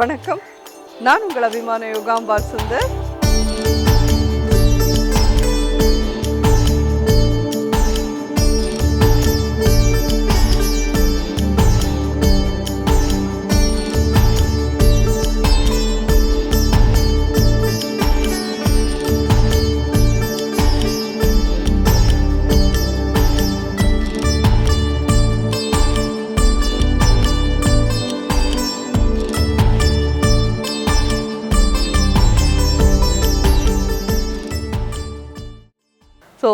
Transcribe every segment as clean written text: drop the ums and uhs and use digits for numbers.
வணக்கம், நான் உங்கள் அபிமான யோகாம்பால் சுந்தர். ஸோ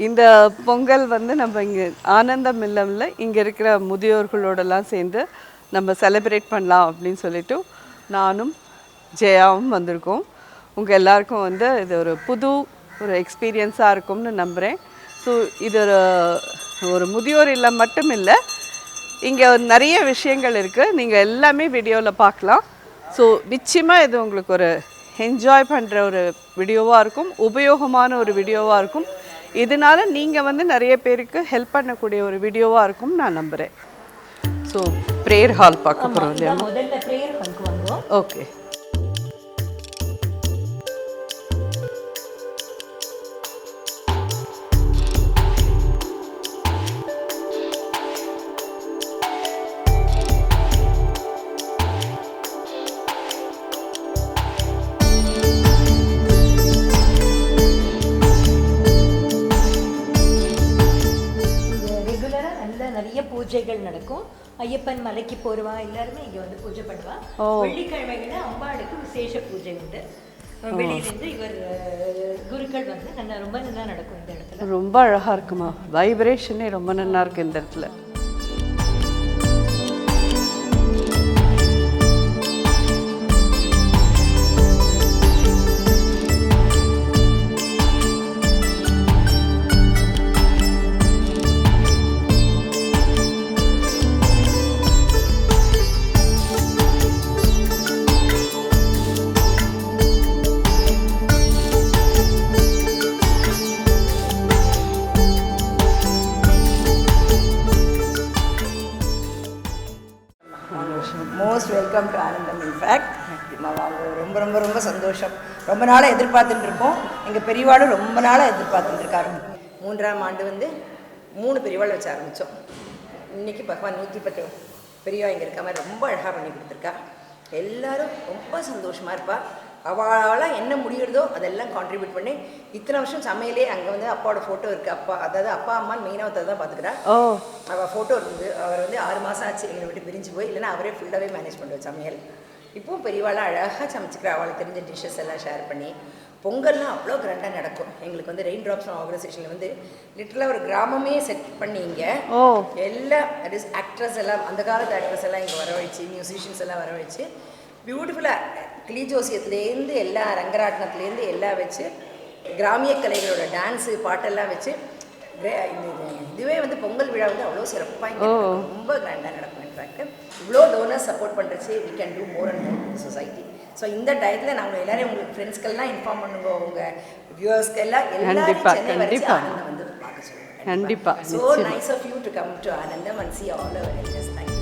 இந்த பொங்கல் வந்து நம்ம இங்கே ஆனந்தம் இல்லம்ல இங்கே இருக்கிற முதியோர்களோடலாம் சேர்ந்து நம்ம செலிப்ரேட் பண்ணலாம் அப்படின்னு சொல்லிட்டு நானும் ஜெயாவும் வந்திருக்கோம். உங்கள் எல்லாருக்கும் வந்து இது ஒரு எக்ஸ்பீரியன்ஸாக இருக்கும்னு நம்புகிறேன். ஸோ இது ஒரு முதியோர் இல்லம் மட்டும் இல்லை, இங்கே நிறைய விஷயங்கள் இருக்குது, நீங்கள் எல்லாமே வீடியோவில் பார்க்கலாம். ஸோ நிச்சயமாக இது உங்களுக்கு ஒரு என்ஜாய் பண்ணுற ஒரு வீடியோவாக இருக்கும், உபயோகமான ஒரு வீடியோவாக இருக்கும். இதனால் நீங்கள் வந்து நிறைய பேருக்கு ஹெல்ப் பண்ணக்கூடிய ஒரு வீடியோவாக இருக்கும் நான் நம்புகிறேன். ஸோ ப்ரேயர் ஹால் பார்க்க போகிறோம் இல்லையா? முதல்ல ப்ரேயர் ஹாலுக்கு வந்தோம். ஓகே. நிறைய பூஜைகள் நடக்கும். ஐயப்பன் மலைக்கு போடுவா, எல்லாருமே இங்கே வந்து பூஜை பண்ணுவா. வெள்ளிக்கிழமைகள அம்பாளுக்கு விசேஷ பூஜை உண்டு. வெளியிலேருந்து இவர் குருக்கள் வந்து ரொம்ப நல்லா நடக்கும் இந்த இடத்துல. ரொம்ப அழகாக இருக்குமா, வைப்ரேஷனே ரொம்ப நல்லா இருக்கு இந்த இடத்துல. மோஸ்ட் வெல்கம் டு ஆனந்தம். இன்ஃபேக்ட் ரொம்ப ரொம்ப ரொம்ப சந்தோஷம். ரொம்ப நாளாக எதிர்பார்த்துட்டு இருக்கோம். எங்கள் பெரியவாளும் ரொம்ப நாளாக எதிர்பார்த்துட்டு இருக்காரு. 3ஆம் ஆண்டு வந்து 3 பெரியவாள் வச்சு ஆரம்பித்தோம். இன்றைக்கி பகவான் 110 பெரியவா இங்கே இருக்க மாதிரி ரொம்ப அழகாக பண்ணி கொடுத்துருக்கா. எல்லோரும் ரொம்ப சந்தோஷமாக இருப்பா. அவளால் என்ன முடியுறதோ அதெல்லாம் கான்ட்ரிபியூட் பண்ணி இத்தனை வருஷம் சமையலே அங்கே வந்து அப்பாவோட ஃபோட்டோ இருக்குது. அதாவது அப்பா அம்மான்னு மெயினாக ஒருத்தர் தான் பார்த்துக்கிறா. அவள் ஃபோட்டோ இருந்தது. அவர் வந்து 6 மாதம் ஆச்சு எங்களை விட்டு பிரிஞ்சு போய், இல்லைன்னா அவரே ஃபுல்லாகவே மேனேஜ் பண்ணுவார் சமையல். இப்போவும் பெரியவாளாக அழகாக சமைச்சிக்கிறா. அவளுக்கு தெரிஞ்ச டிஷ்ஷஸ் எல்லாம் ஷேர் பண்ணி பொங்கல்லாம் அவ்வளோ கிராண்டாக நடக்கும். எங்களுக்கு வந்து ரெயின் ட்ராப்ஸ் ஆர்கனைசேஷனில் வந்து லிட்டரலாக ஒரு கிராமமே செட் பண்ணி இங்கே எல்லா ஆக்ட்ரஸ் எல்லாம், அந்த காலத்து ஆக்ட்ரஸ் எல்லாம் இங்கே வரவழைச்சு, மியூசிஷியன்ஸ் எல்லாம் வரவழைச்சு பியூட்டிஃபுல்லாக கிளி ஜோசியத்துலேருந்து எல்லா ரங்கராட்டனத்துலேருந்து எல்லாம் வச்சு கிராமிய கலைகளோட டான்ஸு பாட்டெல்லாம் வச்சு இதுவே வந்து பொங்கல் விழா வந்து அவ்வளோ சிறப்பாக இங்கே ரொம்ப கிராண்டாக நடக்கும். இன்ஃபேக்ட் இவ்வளோ டோனர்ஸ் சப்போர்ட் பண்ணுறச்சு we can do more and more society. So இந்த டயத்தில் நாங்கள் எல்லாரும் உங்களுக்கு ஃப்ரெண்ட்ஸ்க்கெல்லாம் இன்ஃபார்ம் பண்ணுங்க, உங்கள் வியூவர்ஸ்க்கு எல்லாம் சென்னை வரைக்கும் ஆனந்தம் வந்து பார்க்க சொல்லுங்கள். கண்டிப்பாக. So nice of you to come to Anandam and see all our elders. Thank you.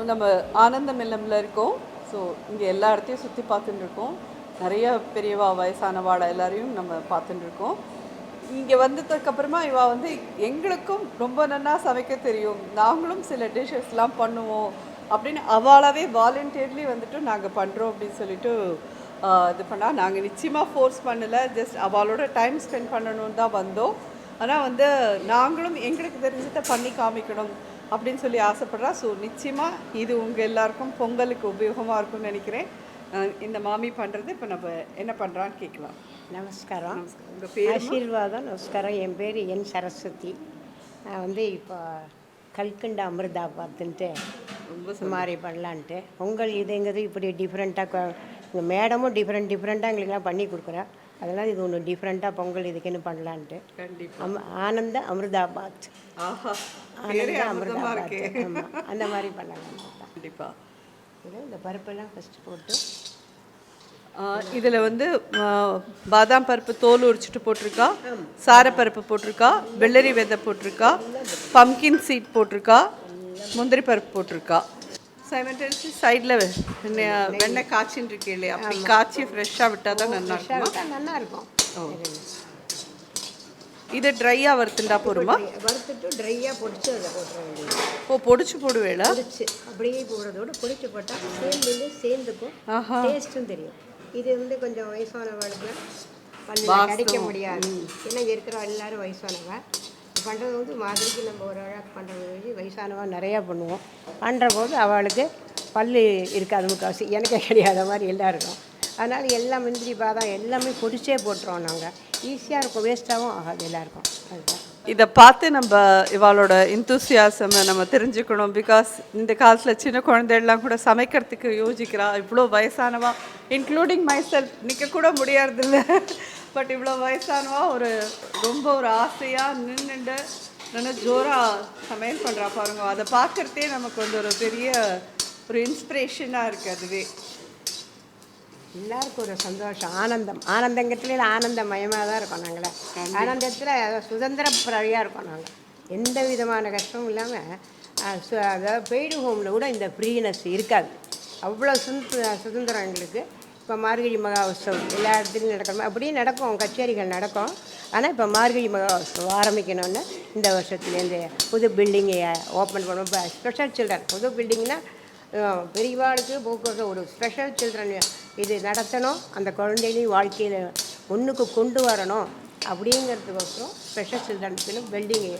நம்ம ஆனந்தம் இல்லம்ல இருக்கோம். ஸோ இங்கே எல்லா இடத்தையும் சுற்றி பார்த்துட்டு இருக்கோம். நிறைய பெரியவா வயசானவாடை எல்லாரையும் நம்ம பார்த்துட்டு இருக்கோம். இங்கே வந்ததுக்கப்புறமா இவள் வந்து எங்களுக்கும் ரொம்ப நல்லா சமைக்க தெரியும், நாங்களும் சில டிஷ்ஷஸ்லாம் பண்ணுவோம் அப்படின்னு அவளாவே வாலண்டியர்லி வந்துட்டு நாங்கள் பண்ணுறோம் அப்படின்னு சொல்லிட்டு இது பண்ணால், நாங்கள் நிச்சயமாக ஃபோர்ஸ் பண்ணலை, ஜஸ்ட் அவளோட டைம் ஸ்பெண்ட் பண்ணணுன்னு தான் வந்தோம். ஆனால் வந்து நாங்களும் எங்களுக்கு தெரிஞ்சதை பண்ணி காமிக்கணும் அப்படின்னு சொல்லி ஆசைப்படுறா. ஸோ நிச்சயமாக இது உங்கள் எல்லாருக்கும் பொங்கலுக்கு உபயோகமாக இருக்கும்னு நினைக்கிறேன். இந்த மாமி பண்ணுறது இப்போ நம்ம என்ன பண்ணுறான்னு கேட்கலாம். நமஸ்காரம். உங்கள் பேர்? ஆசீர்வாதம். நமஸ்காரம். என் பேர் என் சரஸ்வதி. நான் வந்து இப்போ கல்கண்டா அமிர்தா பார்த்துன்ட்டு மாதிரி பண்ணலான்ட்டு பொங்கல் இதுங்கிறது இப்படி டிஃப்ரெண்ட்டாக எங்கள் மேடமும் டிஃப்ரெண்ட்டாக எங்களுக்கெல்லாம் பண்ணி கொடுக்குறா. அதெல்லாம் இது ஒன்று டிஃப்ரெண்ட்டாக பொங்கல் இதுக்குன்னு பண்ணலான்ட்டு. ஆனந்த அமிர்தாபாத். ஆனந்த அமிர்தாபாத். ஆமாம், அந்த மாதிரி பண்ணலாம். கண்டிப்பாக இந்த பருப்பெல்லாம் ஃபஸ்ட்டு போட்டு இதில் வந்து பாதாம் பருப்பு தோல் உரிச்சிட்டு போட்டிருக்கா, சாரப்பருப்பு போட்டிருக்கா, வெள்ளரி விதை போட்டிருக்கா, பம்கின் சீட் போட்டிருக்கா, முந்திரி பருப்பு போட்டிருக்கா. சைமல்டேனியஸ்லி சைடில் வெண்ணெய் காய்ச்சின்னு இருக்கு இல்லையா, அப்படி காய்ச்சி ஃப்ரெஷ்ஷாக விட்டால் தான் நல்லா இருக்கும். நல்லா இருக்கும். இது ட்ரையாக வறுத்துண்டா போருமா? வறுத்துட்டு ட்ரையாக பொடிச்சு அதை போட்டுற வேண்டியது. பொடிச்சு போடுவேடா? பொடிச்சு அப்படியே போடுறதோட பொடிச்சு போட்டால் சேர்ந்துக்கும், டேஸ்ட்டும் தெரியும். இது வந்து கொஞ்சம் வயசானவர்களுக்கு பல்லில் கிடைக்க முடியாது. ஏன்னா இருக்கிற எல்லோரும் வயசானவங்க பண்ணுறது வந்து மாதிரிக்கு நம்ம ஒரு அழகாக பண்ணுறது வயசானவா நிறையா பண்ணுவோம். பண்ணுற போது அவளுக்கு பல் இருக்காது, முக்கால்வாசி எனக்கே கிடையாத மாதிரி எல்லாருக்கும். அதனால் எல்லாம் முந்திரி பாதாம் எல்லாமே பொடிச்சே போட்டுருவோம். நாங்கள் ஈஸியாக இருக்கும், வேஸ்ட்டாகவும் ஆகாது எல்லாருக்கும். அதுதான் இதை பார்த்து நம்ம இவாளோட இன்தூசியாசமை நம்ம தெரிஞ்சுக்கணும். பிகாஸ் இந்த காலத்தில் சின்ன குழந்தைகள்லாம் கூட சமைக்கிறதுக்கு யோசிக்கிறா. இவ்வளோ வயசானவா, இன்க்ளூடிங் மைசெல்ஃப், நிற்க கூட முடியறதில்ல. பட் இவ்வளோ வயசானவா ரொம்ப ஒரு ஆசையாக நின்று ஜோராக சமையல் பண்ணுறா பாருங்க. அதை பார்க்குறதே நமக்கு வந்து ஒரு பெரிய ஒரு இன்ஸ்பிரேஷனாக இருக்குது. அதுவே எல்லாருக்கும் ஒரு சந்தோஷம், ஆனந்தங்கிறதுல ஆனந்தமயமாக தான் இருக்கோம். நாங்களே ஆனந்தத்தில் சுதந்திர பிரியாக இருக்கோம். நாங்கள் எந்த விதமான கஷ்டமும் இல்லாமல் அதாவது பெய்டு ஹோமில் கூட இந்த ஃப்ரீனஸ் இருக்காது. அவ்வளோ சுதந்திரம் எங்களுக்கு. இப்போ மார்கழி மகா உற்சவம் எல்லா இடத்துலையும் நடக்கணும், அப்படியே நடக்கும், கச்சேரிகள் நடக்கும். ஆனால் இப்போ மார்கழி மகா உற்சவம் ஆரம்பிக்கணும்னு இந்த வருஷத்துலேருந்து புது பில்டிங்கை ஓப்பன் பண்ணுவோம். இப்போ ஸ்பெஷல் சில்ட்ரன் புது பில்டிங்னா பெரியவாளுக்கு போக்குவரத்து ஒரு ஸ்பெஷல் சில்ட்ரன் இது நடத்தணும், அந்த குழந்தைகளையும் வாழ்க்கையில் ஒன்றுக்கு கொண்டு வரணும் அப்படிங்கிறதுக்கோசரம் ஸ்பெஷல் சில்ட்ரன்ஸுன்னு பில்டிங்கு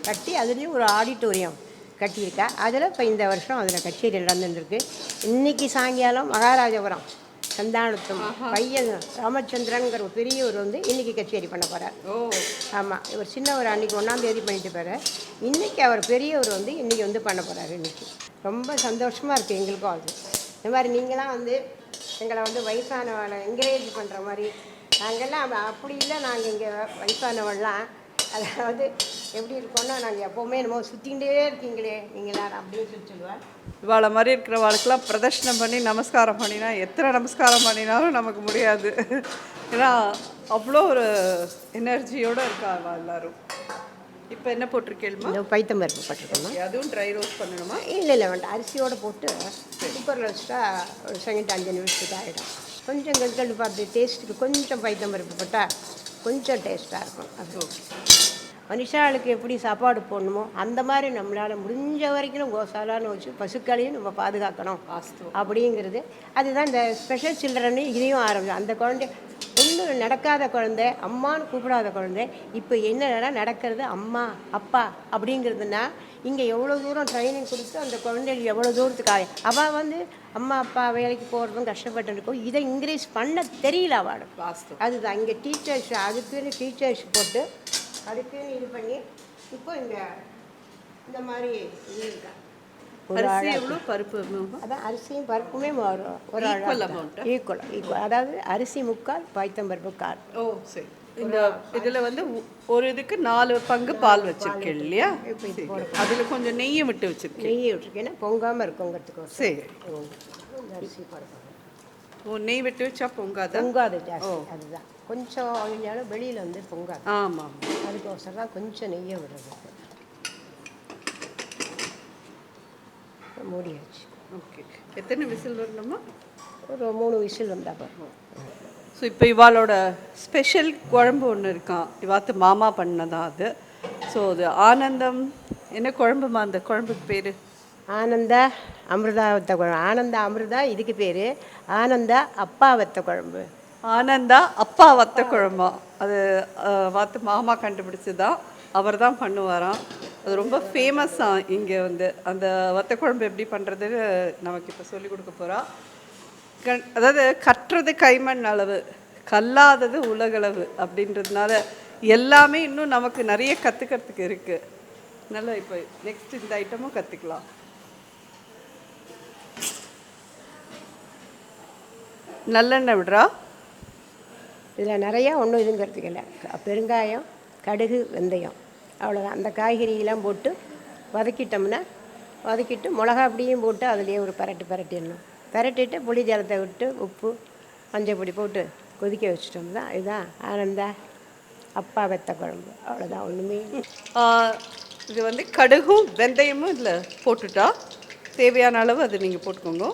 கட்டி அதுலேயும் ஒரு ஆடிட்டோரியம் கட்டியிருக்கா. அதில் இப்போ இந்த வருஷம் அதில் கச்சேரி நடந்துருக்கு. இன்றைக்கி சாயங்காலம் மகாராஜபுரம் சந்தானத்தும் பையன் ராமச்சந்திரனுங்கிற ஒரு பெரியவர் வந்து இன்றைக்கி கச்சேரி பண்ண போகிறார். ஆமாம், இவர் சின்னவர் அன்றைக்கி 1ஆம் தேதி பண்ணிட்டு போகிறார். இன்றைக்கி அவர் பெரியவர் வந்து இன்றைக்கி வந்து பண்ண போகிறார். இன்றைக்கி ரொம்ப சந்தோஷமாக இருக்குது எங்களுக்கும். அது இந்த மாதிரி நீங்களாம் வந்து எங்களை வந்து வயசானவளை என்கரேஜ் பண்ணுற மாதிரி நாங்கள்லாம் அப்படி இல்லை. நாங்கள் இங்கே வயசானவள்லாம் அதாவது எப்படி இருக்கோன்னா நாங்கள் எப்போவுமே என்னமோ சுற்றிகிட்டே இருக்கீங்களே நீங்களாம் அப்படின்னு சொல்லுவேன். இவாளை மாதிரி இருக்கிற வாழ்க்கெல்லாம் பிரதர்ஷனம் பண்ணி நமஸ்காரம் பண்ணினா எத்தனை நமஸ்காரம் பண்ணினாலும் நமக்கு முடியாது. ஏன்னா அவ்வளோ ஒரு எனர்ஜியோடு இருக்கா எல்லோரும். இப்போ என்ன போட்டிருக்கேள்மா? பைத்தம் பருப்பு போட்டிருக்கோம்மா. அதுவும் ட்ரை ரோஸ்ட் பண்ணணுமா? இல்லை வேண்டாம், அரிசியோடு போட்டு குக்கரில் வச்சுட்டா ஒரு செகண்ட் 5 நிமிஷத்துக்கு ஆகிடும். கொஞ்சம் கல்கண்டு பார்த்து டேஸ்ட்டுக்கு கொஞ்சம் பைத்தம் பருப்பு போட்டால் கொஞ்சம் டேஸ்ட்டாக இருக்கும். அது மனுஷாளுக்கு எப்படி சாப்பாடு போடணுமோ அந்த மாதிரி நம்மளால் முடிஞ்ச வரைக்கும் கோசாலான்னு வச்சு பசுக்களையும் நம்ம பாதுகாக்கணும் அப்படிங்கிறது. அதுதான் இந்த ஸ்பெஷல் சில்ட்ரன்னு இதையும் ஆரம்பிச்சோம். அந்த குழந்தை ஒன்றும் நடக்காத குழந்தை, அம்மான்னு கூப்பிடாத குழந்தை இப்போ என்னென்னா நடக்கிறது அம்மா அப்பா அப்படிங்கிறதுனா இங்கே எவ்வளோ தூரம் ட்ரைனிங் கொடுத்து அந்த குழந்தைகள் எவ்வளோ தூரத்துக்கு அவள் வந்து அம்மா அப்பா வேலைக்கு போகிறதும் கஷ்டப்பட்டு இருக்கும். இதை இன்க்ரீஸ் பண்ண தெரியல அவளுக்கு. அதுதான் இங்கே டீச்சர்ஸ் அதுக்குன்னு டீச்சர்ஸ் போட்டு அதுக்குன்னு இது பண்ணி இப்போ இந்த மாதிரி இது இருக்கா. பருப்பு அதான் அரிசியும் பருப்புமே ஒரு ஈக்குவல். அதாவது அரிசி 3/4 பைத்தம்பருப்பு 1/4. சரி. இந்த இதில் வந்து ஒரு இதுக்கு 4 பங்கு பால் வச்சுருக்கேன் இல்லையா? அதில் கொஞ்சம் நெய்யை விட்டு வச்சுருக்கேன். நெய்யை விட்டுருக்கேன்னா பொங்காமல் இருக்குங்கிறதுக்கு. சரி. அரிசி பருப்பு நெய் விட்டு வச்சா பொங்காது ஜாஸ்தி. அதுதான் கொஞ்சம் அழிஞ்சாலும் வெளியில் வந்து பொங்காது. ஆமாம், அதுக்கோசரம் தான் கொஞ்சம் நெய்யை விடுறது. மூடியாச்சு. ஓகே. எத்தனை விசில் வரணுமா? ஒரு 3 விசில் வந்தால். ஸோ இப்போ இவாளோட ஸ்பெஷல் குழம்பு ஒன்று இருக்கான், இவாத்து மாமா பண்ணதான் அது. ஸோ அது ஆனந்தம் என்ன குழம்புமா? அந்த குழம்புக்கு பேர் ஆனந்தா அமிர்தா வத்த குழம்பு. ஆனந்தா அமிர்தா இதுக்கு பேர். ஆனந்தா அப்பா வத்த குழம்பு. ஆனந்தா அப்பா வத்த குழம்பா? அது வாத்து மாமா கண்டுபிடிச்சதான், அவர் தான் பண்ணுவாராம். அது ரொம்ப ஃபேமஸ்ஸாக இங்கே வந்து. அந்த வத்த குழம்பு எப்படி பண்ணுறதுன்னு நமக்கு இப்போ சொல்லிக் கொடுக்க போகிறா. அதாவது கற்றது கைமண் அளவு, கல்லாதது உலகளவு அப்படின்றதுனால எல்லாமே இன்னும் நமக்கு நிறைய கற்றுக்கிறதுக்கு இருக்குது. நல்லா இப்போ நெக்ஸ்ட் இந்த ஐட்டமும் கற்றுக்கலாம். நல்லெண்ணெய் விடுறா. இதில் நிறையா ஒன்றும் இதுங்கிறதுக்கு இல்லை. பெருங்காயம், கடுகு, வெந்தயம், அவ்வளோதான். அந்த காய்கறியெல்லாம் போட்டு வதக்கிட்டு மிளகா அப்படியும் போட்டு அதுலேயே ஒரு பரட்டிடணும். பரட்டிட்டு புளி ஜலத்தை விட்டு உப்பு மஞ்சள் பொடி போட்டு கொதிக்க வச்சிட்டோம்னா இதுதான் ஆனந்தா அப்பா வெத்த குழம்பு. அவ்வளோதான், ஒன்றுமே. இது வந்து கடுகும் வெந்தயமும் இதில் போட்டுட்டா தேவையான அளவு அது நீங்கள் போட்டுக்கோங்க.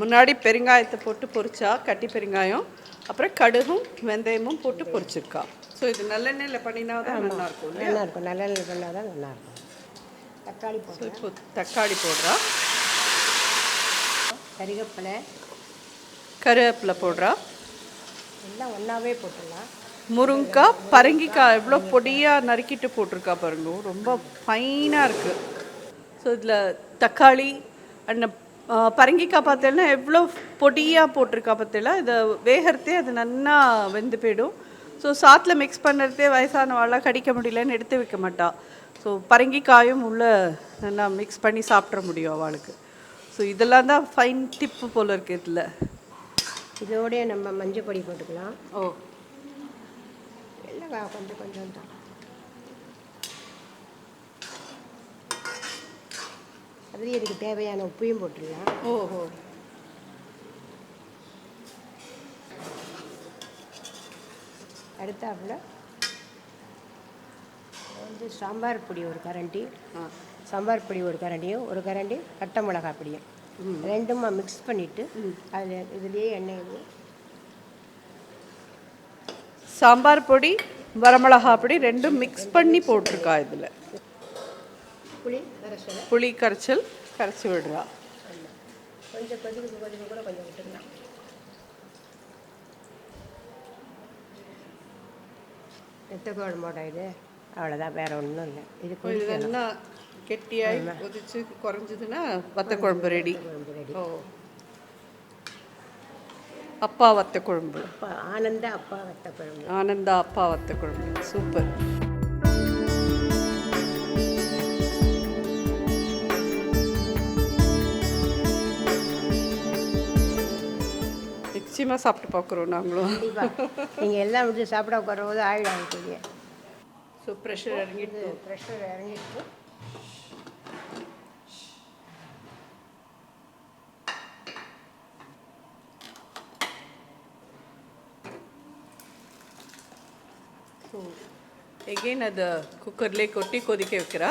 முன்னாடி பெருங்காயத்தை போட்டு பொரிச்சா, கட்டி பெருங்காயம், அப்புறம் கடுகும் வெந்தயமும் போட்டு பொரிச்சிருக்கா. ஸோ இது நல்லெண்ணெயில் பண்ணினா தான் நல்லாயிருக்கும். நல்லாயிருக்கும், நல்லெண்ணெயில் பண்ணால் தான் நல்லாயிருக்கும். தக்காளி போட்டு, இப்போ தக்காளி போடுறா. கருவேப்பிலை போடுறா. எல்லாம் ஒன்றாவே போட்டுடலாம். முருங்கைக்காய், பரங்கிக்காய் எவ்வளோ பொடியாக நறுக்கிட்டு போட்டிருக்கா பாருங்க, ரொம்ப ஃபைனாக இருக்குது. ஸோ இதில் தக்காளி அண்ட் பரங்கிக்காய் பார்த்தேன்னா எவ்வளோ பொடியாக போட்டிருக்கா பார்த்தீங்களா. இதை வேகிறதே அது நல்லா வெந்து போயிடும். ஸோ சாத்தில் மிக்ஸ் பண்ணுறதே வயசானவாளாக கடிக்க முடியலன்னு எடுத்து வைக்க மாட்டா. ஸோ பரங்கிக்காயும் உள்ளே நல்லா மிக்ஸ் பண்ணி சாப்பிட்ற முடியும் அவளுக்கு. ஸோ இதெல்லாம் தான் ஃபைன் டிப்பு போல் இருக்குது இதில். இதோடய நம்ம மஞ்சள் பொடி போட்டுக்கலாம். ஓ, எல்லாம் கொஞ்சம் கொஞ்சம் தான். அதுலேயே இதுக்கு தேவையான உப்பையும் போட்டுடலாம். ஓஹோ. அடுத்தாப்புல வந்து சாம்பார் பொடி ஒரு கரண்டி, சாம்பார் பொடி ஒரு கரண்டியும், ஒரு கரண்டி கட்டை மிளகா பொடியும் ரெண்டுமா மிக்ஸ் பண்ணிவிட்டு அதில் இதுலேயே எண்ணெய் சாம்பார் பொடி வரமிளகா பொடி ரெண்டும் மிக்ஸ் பண்ணி போட்டிருக்கா. இதில் புளி கரைச்சல் கரைச்சி விடுறா. கொஞ்சம் கொதிக்க கூட கொஞ்சம் விட்டுக்கலாம். வெத்த குழம்போட இது அவ்வளோதான், வேறு ஒன்றும் இல்லை. இது நல்லா கெட்டியாகி கொதிச்சு குறைஞ்சதுன்னா வத்த குழம்பு ரெடி. ஓ, அப்பா வத்த குழம்பு. ஆனந்தா அப்பா வத்த குழம்பு. ஆனந்தா அப்பா வத்த குழம்பு சூப்பர். நிச்சயமாக சாப்பிட்டு பார்க்குறோம் நாங்களும். நீங்கள் எல்லாம் விட்டு சாப்பிட போகிறபோது ஆயிடும் ஆகிட்டீங்க. ஸோ ப்ரெஷர் இறங்கிட்டு ஸோ எகெயின் அதை குக்கர்லேயே கொட்டி கொதிக்க வைக்கிறா.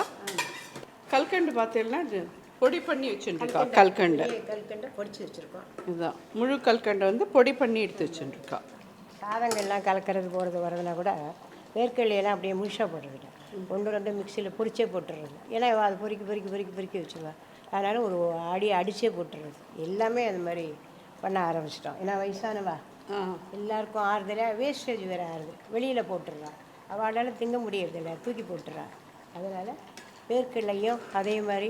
கல்கண்டு பார்த்தீங்கன்னா இது பொடி பண்ணி வச்சுருக்கா. கல்கண்டை பொடிச்சு வச்சுருக்கோம். இதுதான் முழு கல்கண்டை வந்து பொடி பண்ணி எடுத்து வச்சுருக்கா. சாதங்கள்லாம் கலக்கிறது போகிறது வரதுனா கூட வேர்க்கடலையெல்லாம் அப்படியே முழுசாக போட்டுக்கிட்டேன். ஒன்று ரெண்டு மிக்சியில் பொரிச்சே போட்டுடுறது. ஏன்னா அது பொறுக்கி வச்சுருவேன். அதனால் ஒரு அடிச்சே போட்டுடுறது. எல்லாமே அது மாதிரி பண்ண ஆரம்பிச்சிட்டோம். ஏன்னா வயசானவா எல்லாருக்கும் ஆறுதலாக வேஸ்டேஜ் வேறு ஆறுது, வெளியில் போட்டுடுறான். அவளால் திங்க முடியறதில்ல, தூக்கி போட்டுடுறான். அதனால் வேர்க்கடலையும் அதே மாதிரி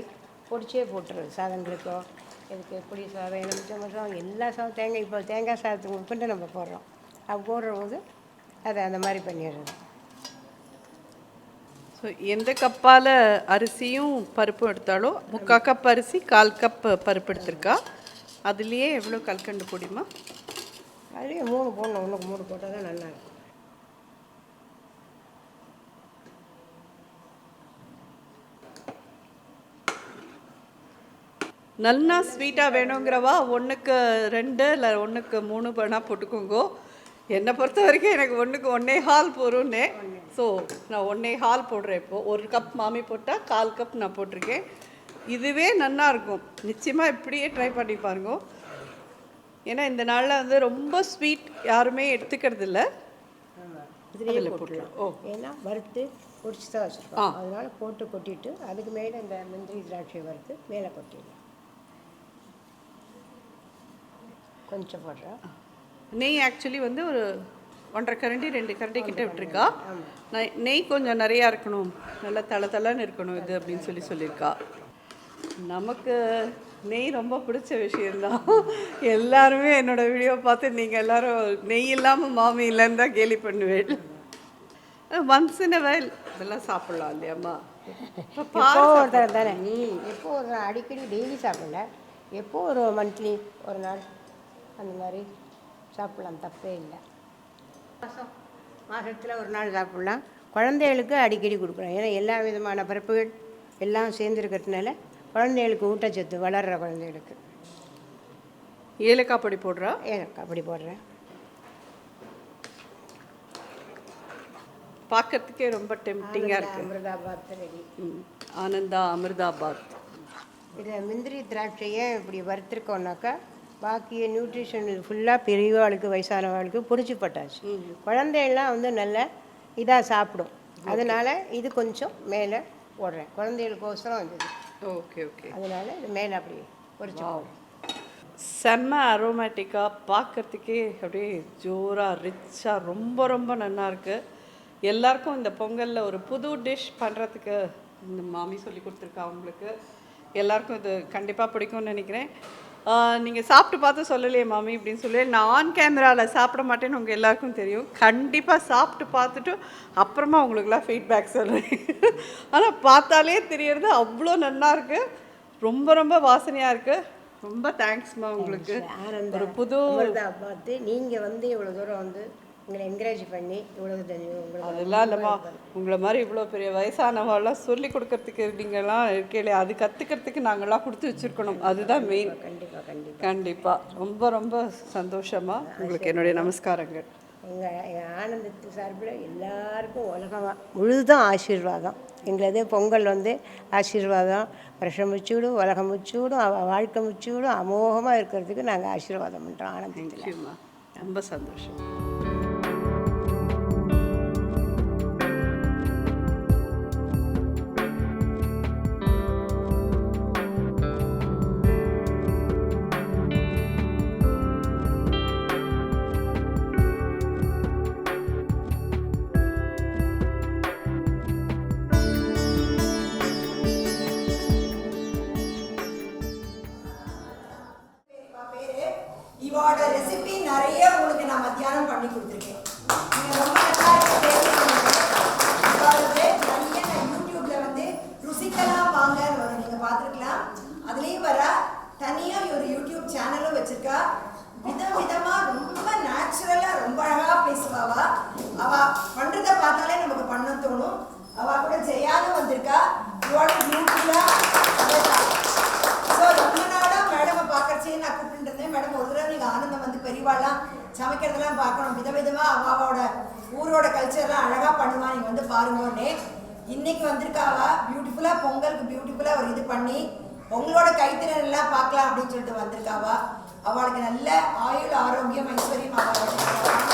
பொடிச்சே போட்டுருது. சாதங்களுக்கோ இதுக்கு புளி சாதம், எலுமிச்சை மசாதம், எல்லா சாதம், தேங்காய் இப்போ தேங்காய் சாதத்துக்கு உட்பட்டு நம்ம போடுறோம். அது போடுறபோது அதை அந்த மாதிரி பண்ணிடுறது. ஸோ எந்த கப்பால் அரிசியும் பருப்பும் எடுத்தாலும் 3/4 கப் அரிசி 1/4 கப் பருப்பு எடுத்திருக்கா. அதுலேயே எவ்வளோ கல்கண்டு பொடிமா? அதுலேயே 3 போடணும். 1க்கு 3 போட்டால் தான் நல்லாயிருக்கும். நல்லா ஸ்வீட்டாக வேணுங்கிறவா 1க்கு 2 இல்லை 1க்கு 3 வேணால் போட்டுக்கோங்க. என்னை பொறுத்த வரைக்கும் எனக்கு 1க்கு 1.25 போரும்னே. ஸோ நான் 1.25 போடுறேன். இப்போது 1 கப் மாமி போட்டால் 1/4 கப் நான் போட்டிருக்கேன். இதுவே நல்லா இருக்கும். நிச்சயமாக இப்படியே ட்ரை பண்ணி பாருங்க. ஏன்னா இந்த நாளில் வந்து ரொம்ப ஸ்வீட் யாருமே எடுத்துக்கிறது இல்லை. இதுலேயே போட்டுக்கலாம். ஏன்னா வறுத்து பொடிச்சு தான் வச்சுருக்கோம். அதனால் போட்டு கொட்டிட்டு அதுக்கு மேலே இந்த முந்திரி திராட்சை வறுத்து மேலே கொட்டிடலாம். கொஞ்சம் போடுறோம். நெய் ஆக்சுவலி வந்து ஒரு 1.5 கரண்டி 2 கரண்டி கிட்ட விட்டுருக்கா. நெய் கொஞ்சம் நிறையா இருக்கணும், நல்லா தளன்னு இருக்கணும் இது அப்படின்னு சொல்லியிருக்கா. நமக்கு நெய் ரொம்ப பிடிச்ச விஷயந்தான். எல்லாருமே என்னோடய வீடியோ பார்த்து நீங்கள் எல்லோரும் நெய் இல்லாமல் மாமி இல்லைன்னு தான் கேலி பண்ணுவேன். ஒன்ஸ் இன் வைல் இதெல்லாம் சாப்பிடலாம் இல்லையாம்மா? எப்போ ஒரு தடவை தானே, எப்போ ஒரு நாள் அடிக்கடி டெய்லி சாப்பிடல, எப்போ ஒரு மந்த்லி ஒரு நாள் அந்த மாதிரி சாப்பிட்லாம், தப்பே இல்லை. மாதத்தில் ஒரு நாள் சாப்பிட்லாம். குழந்தைகளுக்கு அடிக்கடி கொடுக்குறோம். ஏன்னா எல்லா விதமான பருப்புகள் எல்லாம் சேர்ந்துருக்கிறதுனால குழந்தைகளுக்கு ஊட்டச்சத்து, வளர்கிற குழந்தைகளுக்கு. ஏலக்காய் பொடி போடுறா? ஏலக்காய் பொடி போடுறேன். பார்க்கறதுக்கே ரொம்ப டெம்ப்டிங்காக இருக்குது. அமிர்தாபாத் ரெடி. ஆனந்தா அமிர்தாபாத். இதில் முந்திரி திராட்சையை இப்படி வறுத்துருக்கோன்னாக்கா பாக்கிய நியூட்ரிஷன் ஃபுல்லாக பெரியவாளுக்கு வயசானவாளுக்கு பிடிச்சி பட்டாச்சு. குழந்தைகள்லாம் வந்து நல்ல இதாக சாப்பிடும். அதனால் இது கொஞ்சம் மேலே போடுறேன், குழந்தைகளுக்கோசரம் வந்தது. Okay okay. அதனால் இது மேலே அப்படி பொரிச்சு செம்ம அரோமேட்டிக்காக பார்க்கறதுக்கே அப்படியே ஜோராக ரிச்சாக ரொம்ப ரொம்ப நல்லா இருக்குது. எல்லாருக்கும் இந்த பொங்கலில் ஒரு புது டிஷ் பண்ணுறதுக்கு இந்த மாமி சொல்லி கொடுத்துருக்கா. அவங்களுக்கு எல்லாருக்கும் இது கண்டிப்பாக பிடிக்கும்னு நினைக்கிறேன். நீங்கள் சாப்பிட்டு பார்த்து சொல்லலையே மாமி அப்படின்னு சொல்லி, நான் ஆன் கேமராவில் சாப்பிட மாட்டேன்னு உங்கள் எல்லாருக்கும் தெரியும். கண்டிப்பாக சாப்பிட்டு பார்த்துட்டு அப்புறமா உங்களுக்குலாம் ஃபீட்பேக் சொல்கிறேன். ஆனால் பார்த்தாலே தெரியறது அவ்வளோ நல்லா இருக்குது, ரொம்ப ரொம்ப வாசனையாக இருக்குது. ரொம்ப தேங்க்ஸ்மா உங்களுக்கு. ஒரு புது பார்த்து நீங்கள் வந்து இவ்வளோ தூரம் வந்து உங்களை என்கரேஜ் பண்ணி இவ்வளோ தெரியும். அதெல்லாம் இல்லைம்மா, உங்களை மாதிரி இவ்வளோ பெரிய வயசானவாள்லாம் சொல்லி கொடுக்கறதுக்கு நீங்கள்லாம் இருக்கே, அது கற்றுக்கிறதுக்கு நாங்கள்லாம் கொடுத்து வச்சுருக்கணும். அதுதான் மெயின். கண்டிப்பாக கண்டிப்பாக கண்டிப்பாக. ரொம்ப ரொம்ப சந்தோஷமா. உங்களுக்கு என்னுடைய நமஸ்காரங்கள். எங்கள் ஆனந்தத்து சார்பில் எல்லாருக்கும் உலகமாக முழுதும் ஆசீர்வாதம். எங்களது பொங்கல் வந்து ஆசீர்வாதம், வருஷம் முச்சூடும், உலகம் முச்சூடும், வாழ்க்கை முச்சூடும், அமோகமாக இருக்கிறதுக்கு நாங்கள் ஆசீர்வாதம் பண்ணுறோம். ஆனந்தத்தில் ரொம்ப சந்தோஷம். இவோட ரெசிபி நிறைய உங்களுக்கு நான் மத்தியானம் பண்ணி கொடுத்துருக்கேன். நீங்கள் ரொம்ப நல்லா நிறைய நான் யூடியூப்ல வந்து ருசிக்கலாம் வாங்கன்னு வரும், நீங்கள் பார்த்துருக்கலாம். அதுலேயும் வர தனியாக ஒரு யூடியூப் சேனலும் வச்சுருக்கா. விதவிதமாக ரொம்ப நேச்சுரலாக ரொம்ப அழகாக பேசுவாவா. அவள் பண்ணுறதை பார்த்தாலே நமக்கு பண்ண தோணும். அவள் கூட ஜெயாலும் வந்திருக்கா. இவோட யூடியூப்ல ஸோ ரொம்ப நாளாக மேடமை பார்க்கறச்சே நான் கூப்பிட்டுருந்தேன். மேடம் ஒரு தடவை நீங்கள் ஆனந்தம் வந்து பெரியவாள்லாம் சமைக்கிறதெல்லாம் பார்க்கணும், விதவிதமாக அவாவோட ஊரோட கல்ச்சர்லாம் அழகாக பண்ணுவான், நீங்கள் வந்து பாருங்கன்னே. இன்னைக்கு வந்திருக்காவா பியூட்டிஃபுல்லாக பொங்கலுக்கு பியூட்டிஃபுல்லாக ஒரு இது பண்ணி உங்களோட கைத்திறன் எல்லாம் பார்க்கலாம் அப்படின்னு சொல்லிட்டு வந்திருக்காவா. அவளுக்கு நல்ல ஆயுள் ஆரோக்கியம் ஐஸ்வர்யம் அவளோட